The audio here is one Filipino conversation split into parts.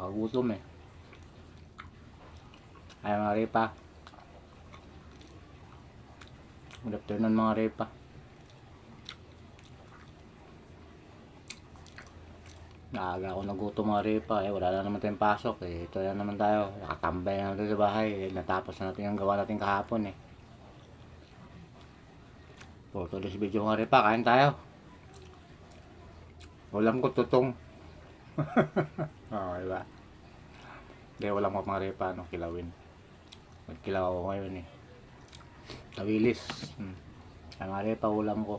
Nakagutom eh. Ay mga Repa. Good afternoon mga Repa. Naaga ako nagutom mga Repa eh. Wala na naman tayong pasok eh. Ito na naman tayo. Nakatambay na natin sa bahay eh. Natapos na natin yung gawa natin kahapon eh. For today's video mga Repa, kain tayo. Ulam ko tutong. Diba? Hindi, walang mga Repa, no, kilawin. Magkilaw ako ngayon eh. Tawilis. Ay mga Repa, ulam ko.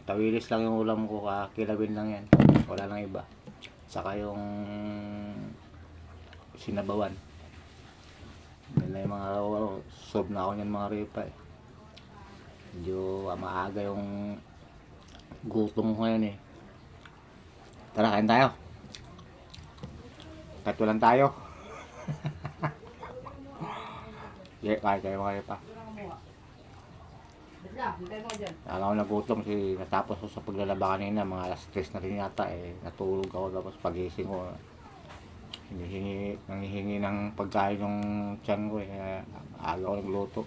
Tawilis lang yung ulam ko, kilawin lang yan. Wala lang iba. Saka yung sinabawan. Yan na yung mga sob na ako yan mga Repa eh. Medyo maaga yung gutom ko ngayon eh. Tara, kain tayo. Kahit walang tayo. Yeah, kain tayo mga Repa. Alam ko nagutom kasi natapos ko sa paglalaba kanina, mga alas 3 na rin yata eh. Natulog ako tapos pagising ko nanghihingi ng pagkain yung tiyan ko eh. Kaya aga ako nagluto.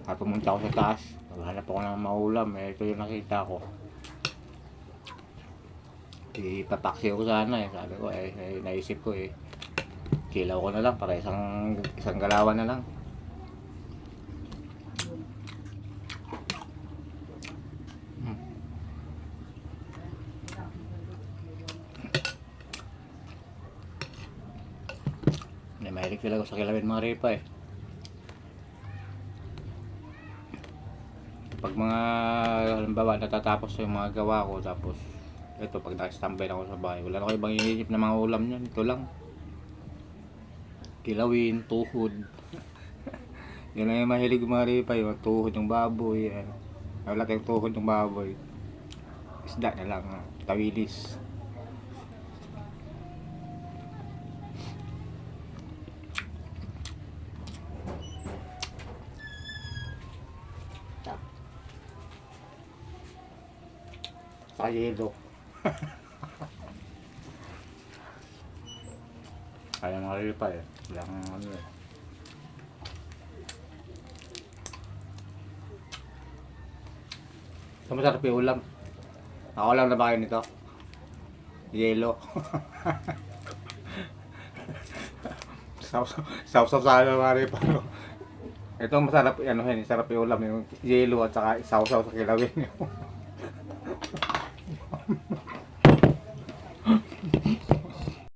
At pumunta ako sa taas, naghanap ako ng maulam eh. Ito yung nakita ko. Ipapaksi ko sana eh. Sabi ko eh, naisip ko eh, kilaw ko na lang para isang galawan na lang. Mahilig talaga sa kilawin mga Repa eh. Pag mga halimbawa natatapos yung mga gawa ko, tapos ito pag nakastambay lang ako sa bahay, wala na ko ibang iniisip na mga ulam niyan. Ito lang, kilawin, tuhod. Yan lang yung mahilig mga Repa, yung tuhod ng baboy yan. Wala tayong tuhod ng baboy, isda na lang, tawilis. Sa yelo. Kaya mga Repa eh. Walang ano eh. So, masarap yung ulam. Ako lang na ba kayo nito? Yelo. Sausaw sa ano mga Repa. Ito masarap, ano, sarap yung ulam yung yelo at saka sausaw sa kilawin.